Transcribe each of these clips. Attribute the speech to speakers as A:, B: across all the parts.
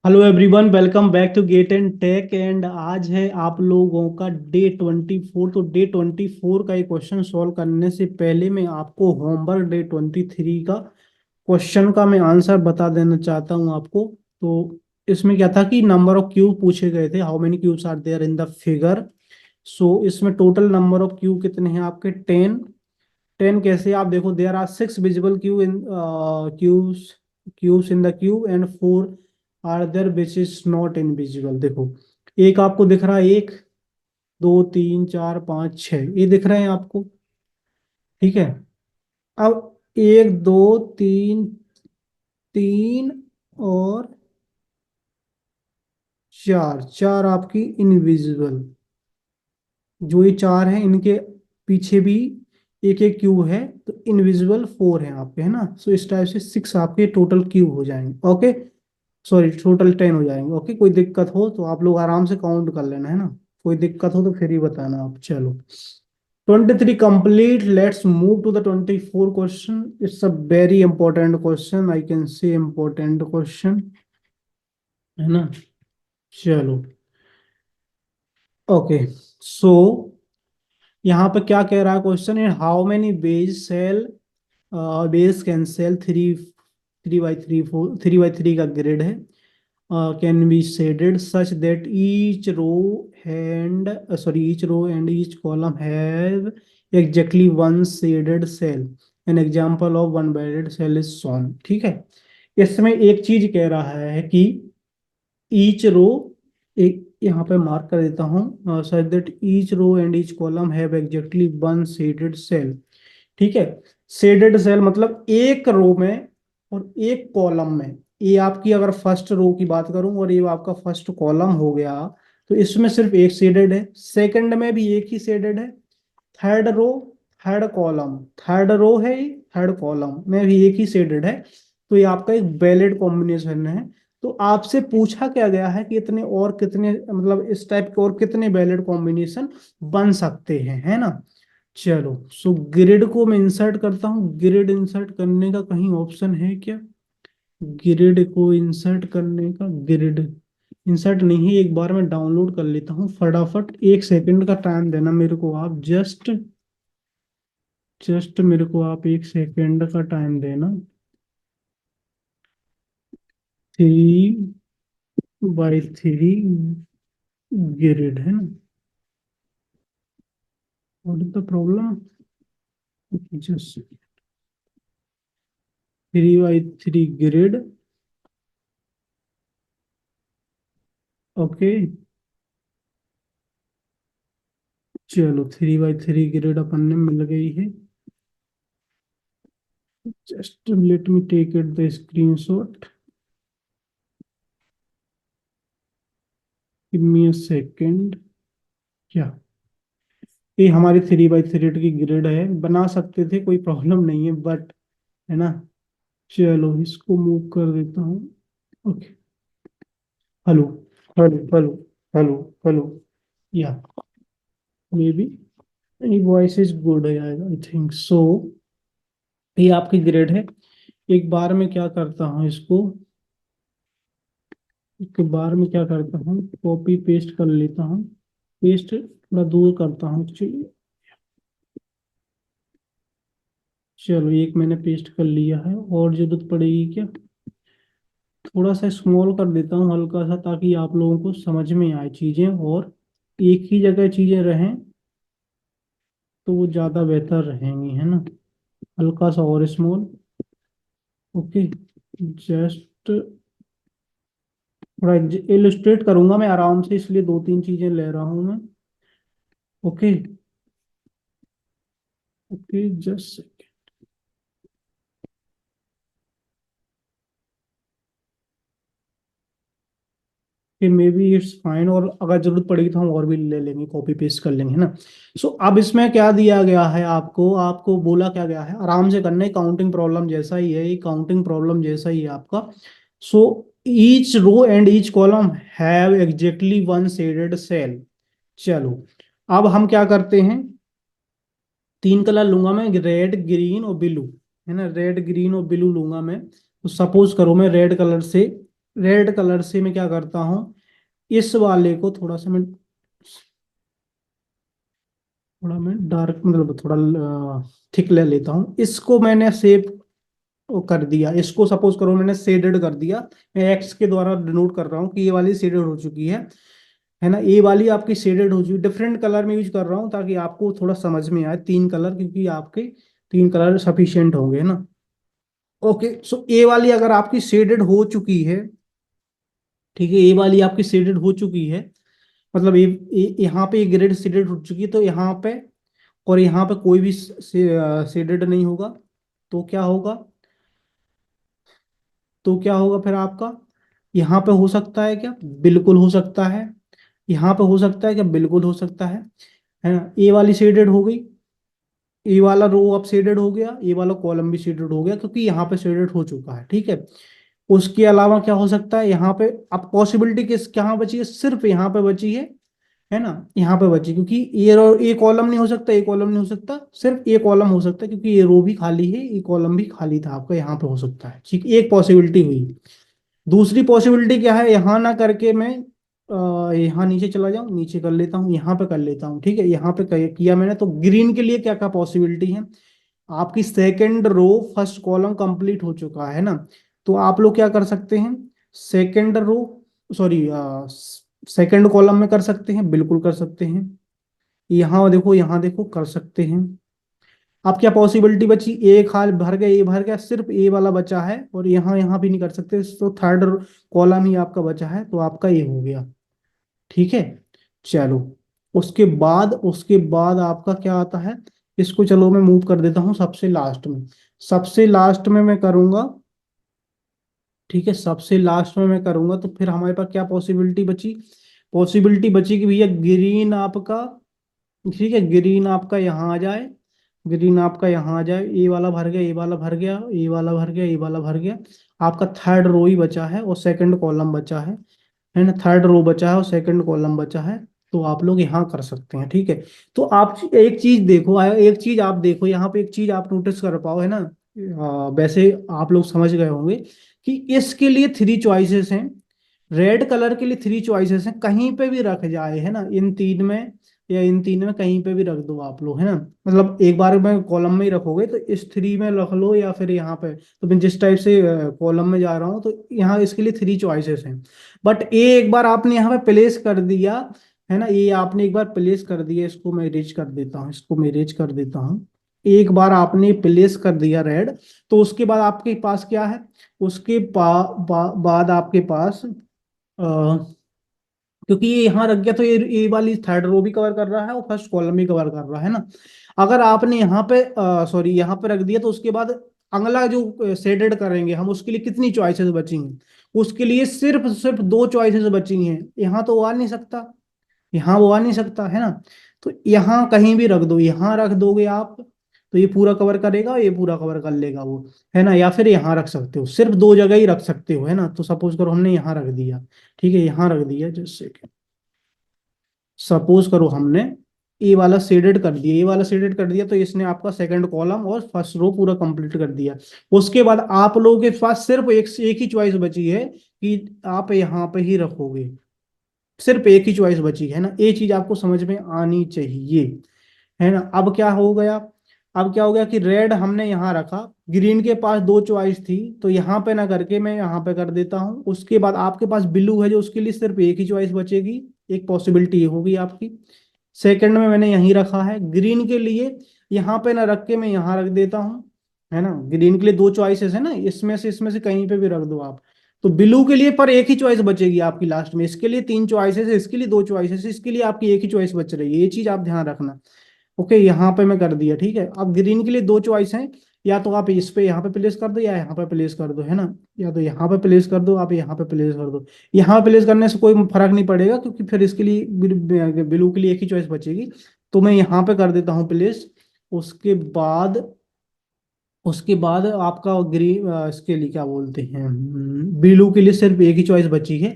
A: Hello everyone, welcome back to Gate and Tech. And आज है आप लोगों का डे 24। तो डे 24 का एक क्वेश्चन सॉल्व करने से पहले मैं आपको होमवर्क डे 23 का क्वेश्चन का मैं आंसर बता देना चाहता हूं आपको। तो इसमें क्या था कि नंबर ऑफ क्यूब पूछे गए थे, how many cubes are there in the figure. So इसमें टोटल नंबर ऑफ क्यूब कितने हैं आपके? 10। 10 कैसे? आप देखो, there are 6 visible cubes cubes in the cube and 4 are there which is not invisible. देखो, एक आपको दिख रहा है, एक, दो, तीन, चार, पाँच, छः, ये दिख रहे हैं आपको। ठीक है। अब एक, दो, तीन, तीन और चार, चार आपकी इनविजिबल। जो ये चार हैं, इनके पीछे भी एक एक क्यूब है, तो इनविजिबल 4 है आपके, है ना। सो इस टाइप से 6 आपके टोटल क्यूब हो जाएंगे। ओके, सॉरी, टोटल 10 हो जाएंगे। ओके, कोई दिक्कत हो तो आप लोग आराम से काउंट कर लेना, है ना। कोई दिक्कत हो तो फिर ही बताना आप। चलो, 23 complete. Let's move to the 24 question. It's a very important question, I can say important question, है ना। चलो, ओके। सो यहाँ पे क्या कह रहा है question? In how many base can sell three, 3 by 3 4, 3 by 3 का ग्रिड है, can be shaded such that each row and each column have exactly one shaded cell. An example of one shaded cell is shown. ठीक है। इसमें एक चीज कह रहा है कि ईच रो, एक यहाँ पे मार्क कर देता हूँ, such that each row and each column have exactly one shaded cell. ठीक है। शेडेड सेल मतलब एक रो में और एक कॉलम में। ये आपकी अगर फर्स्ट रो की बात करूं और ये आपका फर्स्ट कॉलम हो गया, तो इसमें सिर्फ एक शेडेड है। सेकंड में भी एक ही शेडेड है। Third row, third column, third row है, थर्ड कॉलम में भी एक ही शेडेड है। तो ये आपका एक वैलिड कॉम्बिनेशन है। तो आपसे पूछा क्या गया है कि इतने और कितने, मतलब इस टाइप के और कितने वैलिड कॉम्बिनेशन बन सकते हैं, है ना। चलो, सो ग्रिड को मैं इंसर्ट करता हूँ। ग्रिड इंसर्ट करने का कहीं ऑप्शन है क्या? ग्रिड को इंसर्ट करने का, ग्रिड इंसर्ट नहीं है, एक बार मैं डाउनलोड कर लेता हूँ फटाफट। 1 सेकंड का टाइम देना मेरे को आप, जस्ट मेरे को आप 1 सेकंड का टाइम देना। 3 by 3 ग्रिड, है ना। What is the problem? Just 3 by 3 grid. Okay, चलो 3 by 3 ग्रिड अपन ने मिल गई है। Just let me take it the screenshot. Give me a second. क्या ये हमारी 3 by 3 की ग्रिड है? बना सकते थे, कोई प्रॉब्लम नहीं है, बट, है ना। चलो इसको मूव कर देता हूँ। Okay. Hello, hello, hello, hello, hello. या maybe any voice is good है, आई थिंक सो। ये आपकी ग्रिड है। एक बार में क्या करता हूँ इसको, एक बार में क्या करता हूँ, कॉपी पेस्ट कर लेता हूँ। पेस्ट थोड़ा दूर करता हूँ एक्चुअली। चलो, एक मैंने पेस्ट कर लिया है, और जरूरत पड़ेगी क्या? थोड़ा सा स्मॉल कर देता हूँ हल्का सा, ताकि आप लोगों को समझ में आए चीजें, और एक ही जगह चीजें रहें तो वो ज्यादा बेहतर रहेंगी, है ना। हल्का सा और स्मॉल। ओके, जस्ट थोड़ा इलस्ट्रेट करूंगा मैं आराम से, इसलिए दो तीन चीजें ले रहा हूँ मैं। ओके, ओके, जस्ट कि मे बी इट्स फाइन, और अगर जरूरत पड़ेगी तो हम और भी ले लेंगे, कॉपी पेस्ट कर लेंगे, है ना। सो अब इसमें क्या दिया गया है आपको? आपको बोला क्या गया है? आराम से करना है, काउंटिंग प्रॉब्लम जैसा ही है, ये काउंटिंग प्रॉब्लम जैसा ही है आपका। So each row and each column have exactly one shaded cell. चलो, अब हम क्या करते हैं, तीन कलर लूंगा मैं, रेड, ग्रीन और ब्लू, है ना। रेड, ग्रीन और ब्लू लूंगा मैं। तो सपोज करो मैं रेड कलर से रेड कलर से मैं क्या करता हूँ, इस वाले को थोड़ा मैं डार्क, मतलब थोड़ा थिक ले लेता हूँ। इसको मैंने सेव कर दिया, इसको सपोज करो मैंने शेडेड कर दिया। मैं एक्स के द्वारा डिनोट कर रहा हूँ कि ये वाली शेडेड हो चुकी है ना। ये वाली आपकी शेडेड हो चुकी, डिफरेंट कलर में यूज कर रहा हूँ ताकि आपको थोड़ा समझ में आए, तीन कलर, क्योंकि आपके तीन कलर सफिशियंट होंगे ना। ओके, सो ए वाली अगर आपकी शेडेड हो चुकी है, ठीक है, ए वाली आपकी शेडेड हो चुकी है, मतलब यहाँ पे ये ग्रेड शेडेड हो चुकी है, तो यहाँ पे और यहाँ पे कोई भी शेडेड नहीं होगा। तो क्या होगा, तो क्या होगा फिर आपका, यहाँ पे हो सकता है क्या, बिल्कुल हो सकता है। यहाँ पे हो सकता है क्या, बिल्कुल हो सकता है ना। ए वाली शेडेड हो गई, ए वाला रो अब शेडेड हो गया, ए वाला कॉलम भी शेडेड हो गया, क्योंकि यहाँ पे शेडेड हो चुका है, ठीक है। उसके अलावा क्या हो सकता है, यहाँ पे अब पॉसिबिलिटी किस कहाँ बची है, सिर्फ यहाँ पे बची है ना। यहाँ पे बची, क्योंकि ये कॉलम नहीं हो सकता, ये कॉलम नहीं हो सकता, सिर्फ ये कॉलम हो सकता है, क्योंकि ये रो भी खाली है, ये कॉलम भी खाली था आपका, यहाँ पे हो सकता है, ठीक, एक पॉसिबिलिटी हुई। दूसरी पॉसिबिलिटी क्या है, यहाँ ना करके मैं यहाँ नीचे चला जाऊँ, नीचे कर लेता हूँ, यहाँ पे कर लेता हूँ, ठीक है। यहाँ पे किया मैंने, तो ग्रीन के लिए क्या क्या पॉसिबिलिटी है, आपकी second row first column complete हो चुका है ना। तो आप लोग क्या कर सकते हैं, second row, sorry, second column में कर सकते हैं, बिल्कुल कर सकते हैं। यहाँ देखो, यहाँ देखो, कर सकते हैं। अब क्या पॉसिबिलिटी बची, एक हाल भर गया, ए भर गया, सिर्फ ए वाला बचा है, और यहाँ यहाँ भी नहीं कर सकते, तो थर्ड कॉलम ही आपका बचा है, तो आपका ये हो गया, ठीक है। चलो, उसके बाद आपका क्या आता है, इसको चलो मैं मूव कर देता हूँ सबसे लास्ट में। सबसे लास्ट में मैं करूंगा, ठीक है, सबसे लास्ट में मैं करूंगा, तो फिर हमारे पास क्या पॉसिबिलिटी बची, पॉसिबिलिटी बची कि भैया ग्रीन आपका, ठीक है, ग्रीन आपका यहाँ आ जाए, ग्रीन आपका यहाँ आ जाए, ए वाला भर गया, ए वाला भर गया, ए वाला भर गया, ए वाला भर गया। आपका थर्ड रो ही बचा है और सेकंड कॉलम बचा है ना, थर्ड रो बचा है और सेकंड कॉलम बचा है। तो आप लोग यहाँ कर सकते हैं, ठीक है। तो आप एक चीज देखो, एक चीज आप देखो, यहाँ पे एक चीज आप नोटिस कर पाओ, है ना। वैसे आप लोग समझ गए होंगे कि इसके लिए थ्री चॉइसेस हैं, रेड कलर के लिए थ्री चॉइसेस हैं, कहीं पे भी रख जाए, है ना, इन तीन में या इन तीन में कहीं पे भी रख दो आप लोग, है ना। मतलब एक बार में कॉलम में ही रखोगे तो इस थ्री में रख लो, या फिर यहाँ पे, तो मैं जिस टाइप से कॉलम में जा रहा हूँ, तो यहाँ इसके लिए थ्री चॉइसेस हैं। बट ये एक बार आपने यहाँ पे प्लेस कर दिया, है ना, ये आपने एक बार प्लेस कर दिया, इसको मैं इरेज कर देता हूँ, इसको मैं इरेज कर देता हूँ। एक बार आपने प्लेस कर दिया रेड, तो उसके बाद आपके पास क्या है, उसके बाद आपके पास क्योंकि ये यहाँ रख गया, तो ये वाली थर्ड रो भी कवर कर रहा है और फर्स्ट कॉलम भी कवर कर रहा है ना। अगर आपने यहाँ पे, सॉरी, यहाँ पे रख दिया, तो उसके बाद अगला जो शेडेड करेंगे हम, उसके लिए कितनी चॉइसेस बचेंगी, उसके लिए सिर्फ सिर्फ दो चॉइसेस बची हैं। यहाँ तो वो आ नहीं सकता, यहाँ वो आ नहीं सकता, है ना। तो यहाँ कहीं भी रख दो, यहाँ रख दोगे आप, तो ये पूरा कवर करेगा, ये पूरा कवर कर लेगा वो, है ना। या फिर यहाँ रख सकते हो, सिर्फ दो जगह ही रख सकते हो, है ना। तो सपोज करो हमने यहाँ रख दिया, ठीक है, यहाँ रख दिया, जैसे सपोज करो हमने ए वाला शेडेड कर दिया, ए वाला शेडेड कर दिया, तो इसने आपका सेकंड कॉलम और फर्स्ट रो पूरा कंप्लीट कर दिया। उसके बाद आप लोगों के पास सिर्फ एक ही चॉइस बची है कि आप यहाँ पे ही रखोगे, सिर्फ एक ही चॉइस बची है ना। ये चीज आपको समझ में आनी चाहिए, है ना। अब क्या हो गया, अब क्या हो गया कि रेड हमने यहाँ रखा, ग्रीन के पास दो चॉइस थी, तो यहाँ पे ना करके मैं यहाँ पे कर देता हूँ। उसके बाद आपके पास ब्लू है, जो उसके लिए सिर्फ एक ही चॉइस बचेगी, एक पॉसिबिलिटी ये होगी आपकी। सेकंड में मैंने यहीं रखा है, ग्रीन के लिए यहाँ पे ना रख के मैं यहाँ रख देता हूँ, है ना। ग्रीन के लिए दो चॉइसेस है ना, इसमें से कहीं पे भी रख दो आप। तो ब्लू के लिए पर एक ही चॉइस बचेगी आपकी लास्ट में, इसके लिए तीन चॉइसेस है, इसके लिए दो चॉइसेस, इसके लिए आपकी एक ही चॉइस बच रही है, ये चीज आप ध्यान रखना। ओके, यहाँ पे मैं कर दिया, ठीक है। अब ग्रीन के लिए दो चॉइस हैं, या तो आप इस पे यहाँ पे प्लेस कर दो, या यहाँ पे प्लेस कर दो, है ना। या तो यहाँ पे प्लेस कर दो, आप यहाँ पे प्लेस कर दो। यहाँ पे प्लेस करने से कोई फर्क नहीं पड़ेगा, क्योंकि फिर इसके लिए ब्लू के लिए एक ही चॉइस बचेगी। तो मैं यहाँ पे कर देता हूँ प्लेस। उसके बाद उसके बाद आपका ग्रीन, इसके लिए क्या बोलते हैं, ब्लू के लिए सिर्फ एक ही चॉइस बची है।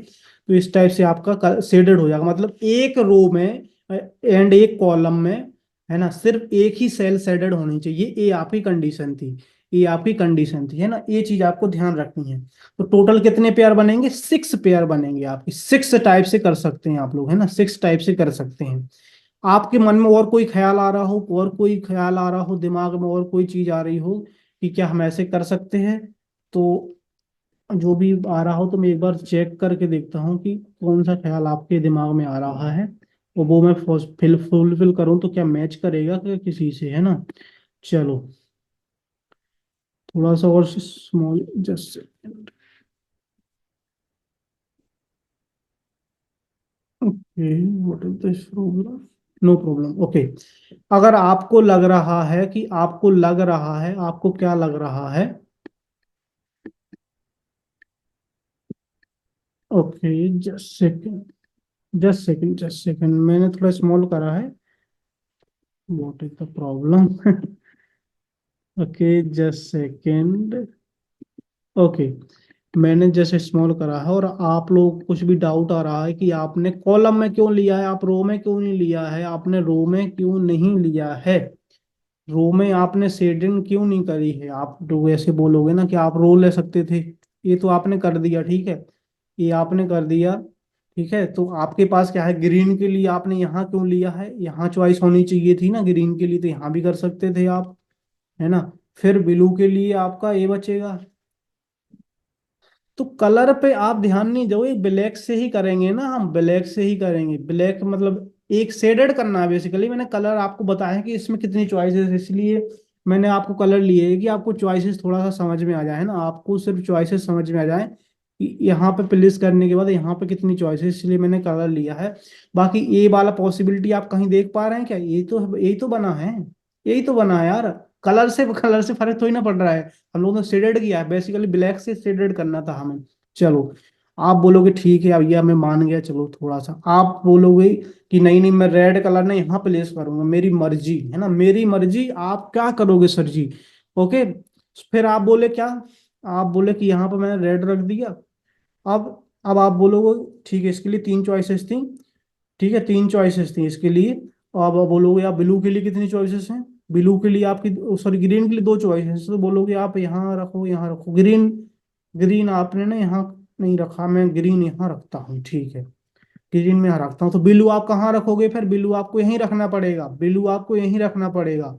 A: तो इस टाइप से आपका शेडेड हो जाएगा, मतलब एक रो में एंड एक कॉलम में, है ना, सिर्फ एक ही सेल शेडेड होनी चाहिए, ये आपकी कंडीशन थी। ये आपकी कंडीशन थी, है ना, ये चीज आपको ध्यान रखनी है। तो टोटल कितने पेयर बनेंगे, 6 पेयर बनेंगे आपकी। 6 टाइप से कर सकते हैं आप लोग, है ना, 6 टाइप से कर सकते हैं। आपके मन में और कोई ख्याल आ रहा हो, और कोई ख्याल आ रहा हो दिमाग में, और कोई चीज आ रही हो कि क्या हम ऐसे कर सकते हैं, तो जो भी आ रहा हो तो मैं एक बार चेक करके देखता हूँ कि कौन सा ख्याल आपके दिमाग में आ रहा है, और वो मैं फुलफिल करूँ तो क्या मैच करेगा क्या किसी से, है ना। चलो, थोड़ा सा और small, just okay, what is this problem, no problem, okay. अगर आपको लग रहा है कि आपको लग रहा है, आपको क्या लग रहा है, ओके, जस्ट सेकंड मैंने थोड़ा स्मॉल करा है। What is the problem okay, just second, okay. मैंने जैसे स्मॉल करा है, और आप लोग कुछ भी डाउट आ रहा है कि आपने कॉलम में क्यों लिया है, आप रो में क्यों नहीं लिया है, आपने रो में क्यों नहीं लिया है, रो में आपने शेडिंग क्यों नहीं करी है, आप लोग ऐसे बोलोगे ना कि आप रो ले सकते थे, ये तो आपने कर दिया, ठीक है, ये आपने कर दिया, ठीक है। तो आपके पास क्या है, ग्रीन के लिए आपने यहाँ क्यों लिया है, यहाँ चॉइस होनी चाहिए थी ना ग्रीन के लिए, तो यहाँ भी कर सकते थे आप, है ना। फिर ब्लू के लिए आपका ये बचेगा। तो कलर पे आप ध्यान नहीं दो, ब्लैक से ही करेंगे ना, हम ब्लैक से ही करेंगे, ब्लैक मतलब एक शेडेड करना है बेसिकली। मैंने कलर आपको बताया कि इसमें कितनी चॉइसेस, इसलिए मैंने आपको कलर लिए है कि आपको चॉइसेस थोड़ा सा समझ में आ जाए ना, आपको सिर्फ चॉइसेस समझ में आ जाए कि यहाँ पे प्लेस करने के बाद यहाँ पे कितनी चॉइसेस, इसलिए मैंने कलर लिया है। बाकी ए वाला पॉसिबिलिटी आप कहीं देख पा रहे हैं क्या, यही तो बना है, यही तो बना है यार। कलर से फर्क थोड़ी ना पड़ रहा है, हम लोगों ने शेडेड किया है, बेसिकली ब्लैक से शेडेड करना था हमें। चलो, आप बोलोगे ठीक है, अब यह मैं मान गया, चलो थोड़ा सा आप बोलोगे कि नहीं नहीं, मैं रेड कलर ना यहाँ प्लेस करूंगा, मेरी मर्जी है ना, मेरी मर्जी, आप क्या करोगे सर जी, ओके। फिर आप बोले क्या, आप बोले कि यहाँ पर मैंने रेड रख दिया। अब आप बोलोगे ठीक है, इसके लिए 3 चॉइसेस थी, ठीक है, 3 चॉइसेस थी इसके लिए। और अब आप बोलोगे आप ब्लू के लिए कितनी चॉइसेस हैं, ब्लू के लिए आपकी, सॉरी ग्रीन के लिए 2 चॉइसेस, तो बोलोगे आप यहाँ रखो, यहाँ रखो ग्रीन, ग्रीन आपने ना यहाँ नहीं रखा, मैं ग्रीन यहाँ रखता हूँ, ठीक है, ग्रीन में यहाँ रखता हूँ। तो ब्लू आप कहाँ रखोगे, फिर ब्लू आपको यहीं रखना पड़ेगा, ब्लू आपको यहीं रखना पड़ेगा।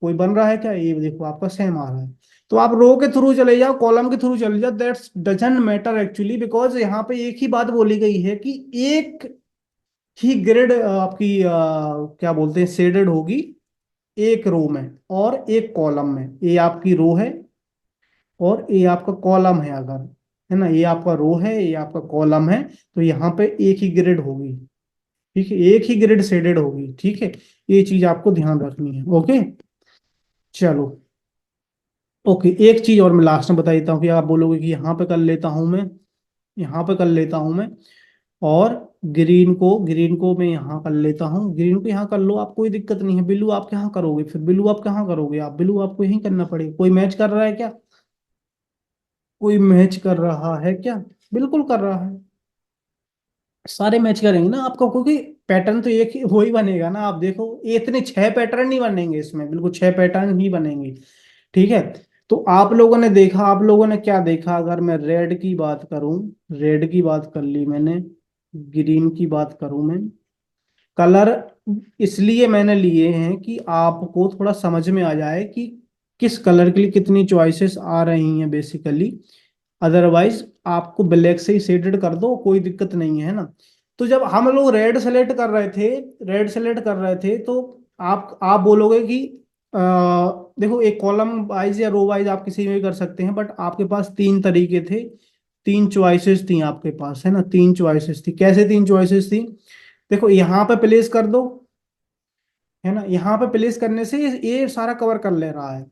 A: कोई बन रहा है क्या, ये देखो आपका सेम आ रहा है। तो आप रो के थ्रू चले जाओ, कॉलम के थ्रू चले जाओ, that's doesn't matter actually, because यहाँ पे एक ही बात बोली गई है कि एक ही ग्रिड आपकी क्या बोलते हैं शेडेड होगी, एक रो में और एक कॉलम में, ये आपकी रो है और ये आपका कॉलम है, अगर, है ना, ये आपका रो है, ये आपका कॉलम है, तो यहाँ पे एक ही ग्रिड होगी, ठीक है, एक ही ग्रिड शेडेड होगी, ठीक है। ये चीज आपको ध्यान रखनी है, ओके। चलो, ओके, एक चीज और मैं लास्ट में बता देता हूँ कि आप बोलोगे कि यहाँ पे कर लेता हूँ मैं, यहाँ पे कर लेता हूँ मैं, और ग्रीन को मैं यहाँ कर लेता हूँ, ग्रीन को यहाँ कर लो, आप कोई दिक्कत नहीं है। ब्लू आप कहाँ करोगे, फिर ब्लू आप कहाँ करोगे, आप ब्लू आपको यहीं करना पड़ेगा। कोई मैच कर रहा है क्या, कोई मैच कर रहा है क्या, बिल्कुल कर रहा है, सारे मैच करेंगे ना आपको, क्योंकि पैटर्न तो एक ही वही बनेगा ना। आप देखो, ये इतने 6 पैटर्न नहीं बनेंगे इसमें, बिल्कुल 6 पैटर्न ही बनेंगे, ठीक है। तो आप लोगों ने देखा, आप लोगों ने क्या देखा, अगर मैं रेड की बात करूं, रेड की बात कर ली मैंने, ग्रीन की बात करूं मैं, कलर इसलिए मैंने लिए हैं कि आपको थोड़ा समझ में आ जाए कि किस कलर के लिए कितनी चॉइसेस आ रही हैं बेसिकली। अदरवाइज आपको ब्लैक से ही शेडेड कर दो, कोई दिक्कत नहीं है ना। तो जब हम लोग रेड सेलेक्ट कर रहे थे, रेड सेलेक्ट कर रहे थे, तो आप बोलोगे कि अ, देखो, एक कॉलम वाइज या रो वाइज आप किसी में भी कर सकते हैं, बट आपके पास 3 तरीके थे, 3 चॉइसेस थी आपके पास, है ना, 3 चॉइसेस थी। कैसे 3 चॉइसेस थी, देखो यहाँ पे प्लेस कर दो, है ना, यहाँ पे प्लेस करने से ये सारा कवर कर ले रहा है,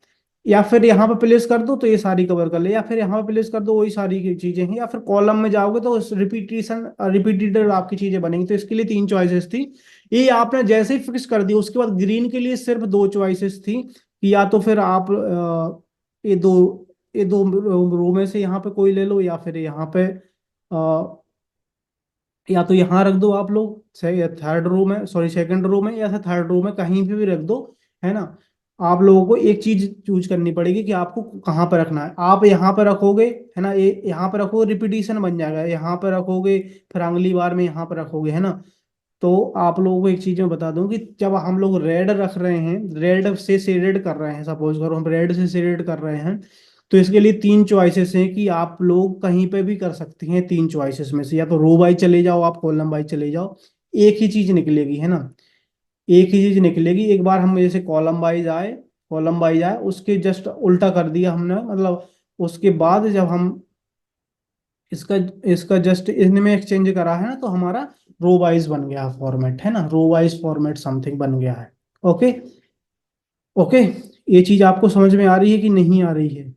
A: या फिर यहाँ पे प्लेस कर दो तो ये सारी कवर कर ले, या फिर यहाँ पे प्लेस कर दो वही सारी की चीजें हैं, या फिर कॉलम में जाओगे तो रिपीटेड आपकी चीजें बनेंगी। तो इसके लिए 3 चॉइसेस थी, ये आपने जैसे ही फिक्स कर दी, उसके बाद ग्रीन के लिए सिर्फ 2 चॉइसेस थी कि या तो फिर आप ये दो रो में से यहाँ पे कोई ले लो, या फिर यहाँ पे या तो यहाँ रख दो आप लोग, सही, थर्ड रो में, सॉरी सेकंड रो में, या फिर थर्ड रो में कहीं पे भी रख दो, है ना। आप लोगों को एक चीज चूज करनी पड़ेगी कि आपको कहाँ पर रखना है। आप यहाँ पर रखोगे, है ना, ये यहाँ पर रखोगे रिपीटिशन बन जाएगा, यहाँ पर रखोगे फिर अगली बार में यहाँ पर रखोगे, है ना। तो आप लोगों को एक चीज मैं बता दूं कि जब हम लोग रेड रख रहे हैं, रेड से शेडेड कर रहे हैं, सपोज करो हम रेड से शेडेड कर रहे हैं, तो इसके लिए तीन चॉइसेस हैं कि आप लोग कहीं पे भी कर सकती हैं। तीन चॉइसेस में से या तो रो वाइज चले जाओ, आप कॉलम वाइज चले जाओ, एक ही चीज निकलेगी, है ना। एक ही चीज निकलेगी। एक बार हम जैसे कॉलम वाइज आए उसके जस्ट उल्टा कर दिया हमने, मतलब उसके बाद जब हम इसका इसका जस्ट इनमें एक्सचेंज करा है ना, तो हमारा रो वाइज बन गया फॉर्मेट, है ना, रो वाइज फॉर्मेट समथिंग बन गया है। ओके। ओके। ये चीज आपको समझ में आ रही है कि नहीं आ रही है?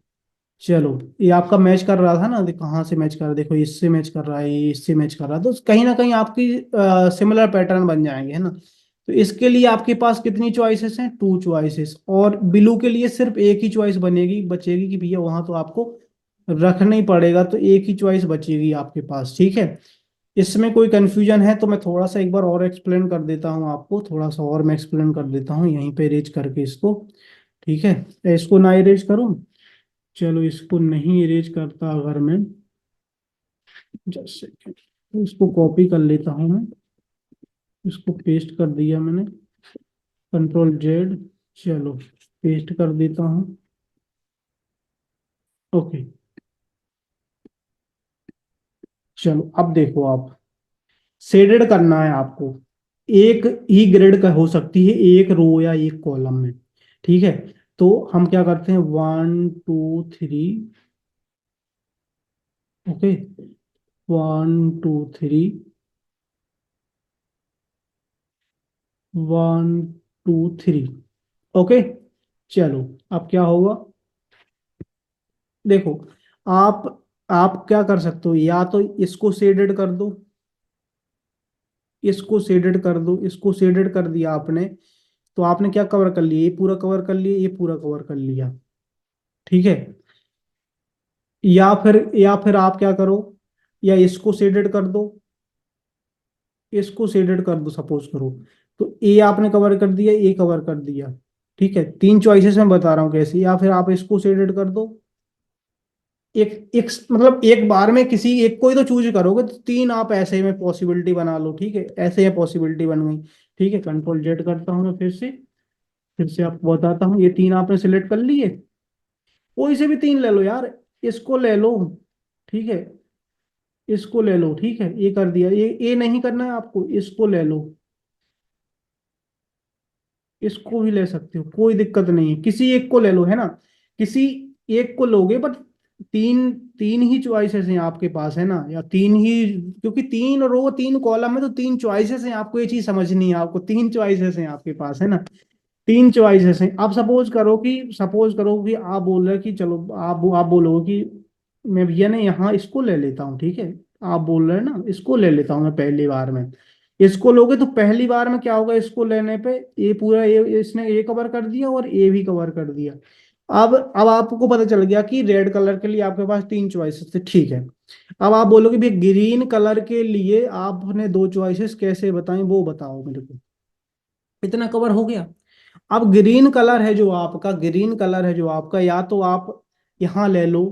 A: चलो, ये आपका मैच कर रहा था ना, कहाँ से मैच कर रहा है, देखो इससे मैच कर रहा है, ये इससे मैच कर रहा है, तो कहीं ना कहीं आपकी सिमिलर पैटर्न बन जाएंगे, है ना। तो इसके लिए आपके पास कितनी चॉइसेस हैं? Two choices. और ब्लू के लिए सिर्फ एक ही चॉइस बनेगी, बचेगी कि भैया वहां तो आपको रखना ही पड़ेगा, तो एक ही चॉइस बचेगी आपके पास, ठीक है। इसमें कोई कंफ्यूजन है तो मैं थोड़ा सा एक बार और एक्सप्लेन कर देता हूँ आपको, थोड़ा सा और मैं एक्सप्लेन कर देता हूँ यहीं पे इरेज करके इसको। ठीक है, इसको ना इरेज करूँ? चलो, इसको नहीं इरेज करता अगर मैं, जस्ट सेकेंड, इसको कॉपी कर लेता हूँ मैं, इसको पेस्ट कर दिया मैंने, कंट्रोल Z। चलो, पेस्ट कर देता हूँ। ओके। चलो, अब देखो आप, शेडेड करना है आपको, एक ही ग्रिड का हो सकती है, एक रो या एक कॉलम में, ठीक है। तो हम क्या करते हैं, 1 2 3। ओके, 1 2 3, 1 2 3। ओके। चलो, अब क्या होगा, देखो, आप आप क्या कर सकते हो, या तो इसको शेडेड कर दो, इसको शेडेड कर दो, इसको शेडेड कर दिया आपने, तो आपने क्या कवर कर लिया, ये पूरा कवर कर लिया, ये पूरा कवर कर लिया, ठीक है। या फिर आप क्या करो, या इसको शेडेड कर दो, इसको शेडेड कर दो, सपोज करो। तो ए आपने कवर कर दिया, ए कवर कर दिया, ठीक है। तीन चॉइसेस में बता रहा हूँ कैसे। या फिर आप इसको शेडेड कर दो, एक एक मतलब एक बार में किसी एक को ही तो चूज करोगे, तो तीन आप ऐसे में पॉसिबिलिटी बना लो, ठीक है, ऐसे ये पॉसिबिलिटी बन गई। ठीक है, कंट्रोल Z करता हूँ मैं फिर से आपको बताता हूँ, ये तीन आपने सिलेक्ट कर लिए, कोई से भी तीन ले लो यार, इसको ले लो, ठीक है, इसको ले लो, ठीक है, ये कर दिया, ये नहीं करना है आपको, इसको ले लो, इसको भी ले सकते हो, कोई दिक्कत नहीं है, किसी एक को ले लो, है ना। किसी एक को लोगे, बट तीन तीन ही चॉइसेस हैं आपके पास, है ना, या तीन ही, क्योंकि तीन रो तीन कॉलम में तो तीन चॉइसेस हैं, आपको ये चीज समझनी है, आपको तीन चॉइसेस हैं आपके पास, है ना। तीन चॉइसेस हैं। अब सपोज करो कि आप बोल रहे हैं कि चलो, आप बोलोगे कि मैं भैया ने यहाँ इसको ले लेता हूँ, ठीक है। आप बोल रहे हैं ना, इसको ले लेता हूँ मैं पहली बार में, इसको लोगे तो पहली बार में क्या होगा, इसको लेने पे ये पूरा, ये इसने ए कवर कर दिया और ए भी कवर कर दिया। अब आपको पता चल गया कि रेड कलर के लिए आपके पास तीन चॉइसेस थे, ठीक है। अब आप बोलोगे भाई ग्रीन कलर के लिए आपने दो चॉइसेस कैसे बताएं, वो बताओ मेरे को। इतना कवर हो गया। अब ग्रीन कलर है जो आपका, या तो आप यहाँ ले लो।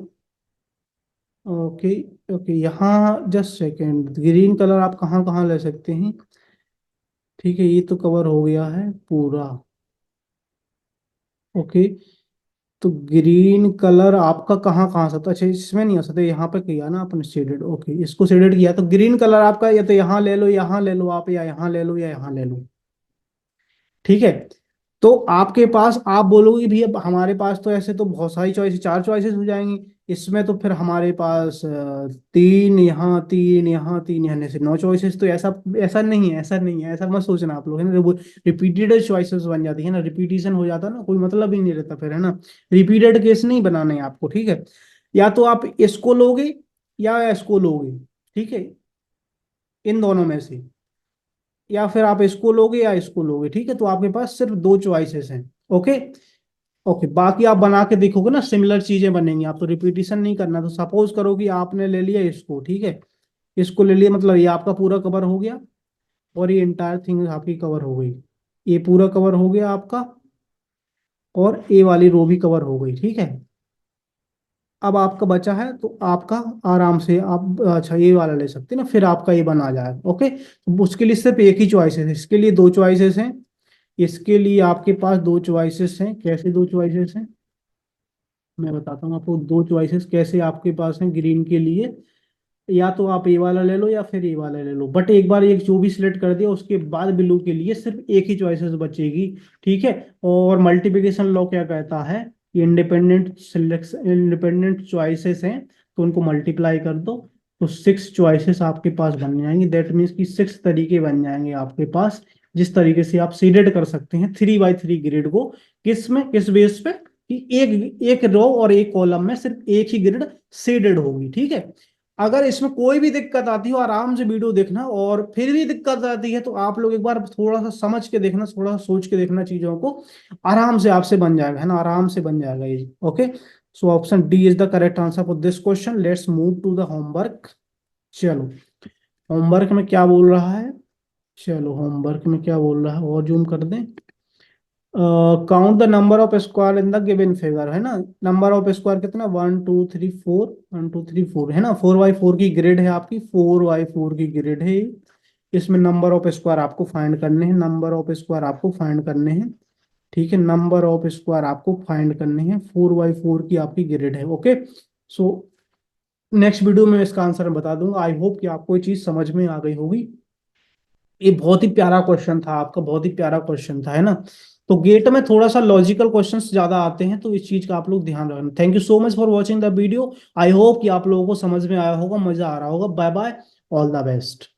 A: ओके। ओके, यहाँ जस्ट सेकेंड, ग्रीन कलर आप कहाँ कहाँ ले सकते हैं, ठीक है, ये तो कवर हो गया है पूरा। ओके, तो ग्रीन कलर आपका कहाँ कहाँ सकता, अच्छा इसमें नहीं हो सकता, यहाँ पे किया ना आपने शेडेड, ओके, इसको शेडेड किया, तो ग्रीन कलर आपका या तो यहाँ ले लो, यहाँ ले लो आप, या यहाँ ले लो, या यहाँ ले लो, ठीक है। तो आपके पास, आप बोलोगे भी अब हमारे पास तो ऐसे तो बहुत सारी चॉइस, चार चॉइसेस हो जाएंगी इसमें, तो फिर हमारे पास तीन यहाँ, तीन यहाँ, तीन यहाँ से नौ चॉइसेस, तो ऐसा ऐसा नहीं है, ऐसा नहीं है, ऐसा मत सोचना आप लोग, है ना। रिपीटेड चॉइसेस बन जाती है ना, रिपीटिशन हो जाता है ना, कोई मतलब ही नहीं रहता फिर, है ना। रिपीटेड केस नहीं बनाना है आपको, ठीक है। या तो आप इसको लोगे या इसको लोगे, ठीक है, इन दोनों में से, या फिर आप इसको लोगे या इसको लोगे, ठीक है। तो आपके पास सिर्फ दो चॉइसेस हैं। ओके। ओके, बाकी आप बना के देखोगे ना, सिमिलर चीजें बनेंगी, आप तो रिपीटिशन नहीं करना। तो सपोज करो कि आपने ले लिया इसको, ठीक है, इसको ले लिया, मतलब ये आपका पूरा कवर हो गया, और ये इंटायर थिंग आपकी कवर हो गई, ये पूरा कवर हो गया आपका। और ए वाली रो भी कवर हो गई, ठीक है। अब आपका बचा है तो आपका आराम से आप अच्छा ये वाला ले सकते हैं ना, फिर आपका ये बना जाएगा। ओके, तो उसके लिए सिर्फ एक ही चॉइसेस है, इसके लिए दो चॉइसेस हैं, इसके लिए आपके पास दो चॉइसेस हैं। कैसे दो चॉइसेस हैं, मैं बताता हूँ आपको। दो चॉइसेस कैसे आपके पास हैं ग्रीन के लिए, या तो आप ए वाला ले लो या फिर ए वाला ले लो, बट एक बार एक जो भी सिलेक्ट कर दिया उसके बाद ब्लू के लिए सिर्फ एक ही चॉइसेस बचेगी, ठीक है। और मल्टीप्लिकेशन लॉ क्या कहता है, इंडिपेंडेंट सिलेक्शन, इंडिपेंडेंट चॉइसेस हैं तो उनको मल्टीप्लाई कर दो, तो सिक्स चॉइसेस आपके पास बन जाएंगे। दैट मीन्स कि सिक्स तरीके बन जाएंगे आपके पास, जिस तरीके से आप सीडेड कर सकते हैं 3 बाई 3 ग्रिड को। किस में, किस बेस पे, कि एक एक रो और एक कॉलम में सिर्फ एक ही ग्रिड सीडेड होगी, ठीक है। अगर इसमें कोई भी दिक्कत आती हो आराम से वीडियो देखना, और फिर भी दिक्कत आती है तो आप लोग एक बार थोड़ा सा समझ के देखना, थोड़ा सा सोच के देखना चीजों को, आराम से आपसे बन जाएगा, है ना, आराम से बन जाएगा ये। Okay, so option D is the correct answer for this question. Let's move to the homework. चलो, होमवर्क में क्या बोल रहा है, चलो होमवर्क में क्या बोल रहा है और जूम कर दें। Count the number of square in the given figure, है ना। नंबर ऑफ स्क्वायर कितना, 1 2 3 4, 1 2 3 4, है ना। 4 बाई 4 की ग्रिड है आपकी, 4 बाई 4 की ग्रिड है ये। इसमें नंबर ऑफ स्क्वायर आपको फाइंड करने हैं, नंबर ऑफ स्क्वायर आपको फाइंड करने हैं, ठीक है। नंबर ऑफ स्क्वायर आपको फाइंड करने हैं, 4 बाई 4 की आपकी ग्रिड है। ओके, सो नेक्स्ट वीडियो में इसका आंसर मैं बता दूंगा। आई होप कि आपको ये चीज समझ में आ गई होगी। ये बहुत ही प्यारा क्वेश्चन था आपका, बहुत ही प्यारा क्वेश्चन था, है ना। तो गेट में थोड़ा सा लॉजिकल क्वेश्चंस ज्यादा आते हैं, तो इस चीज का आप लोग ध्यान रखना। Thank you so much for watching the video. I hope कि आप लोगों को समझ में आया होगा, मजा आ रहा होगा। Bye bye, all the best.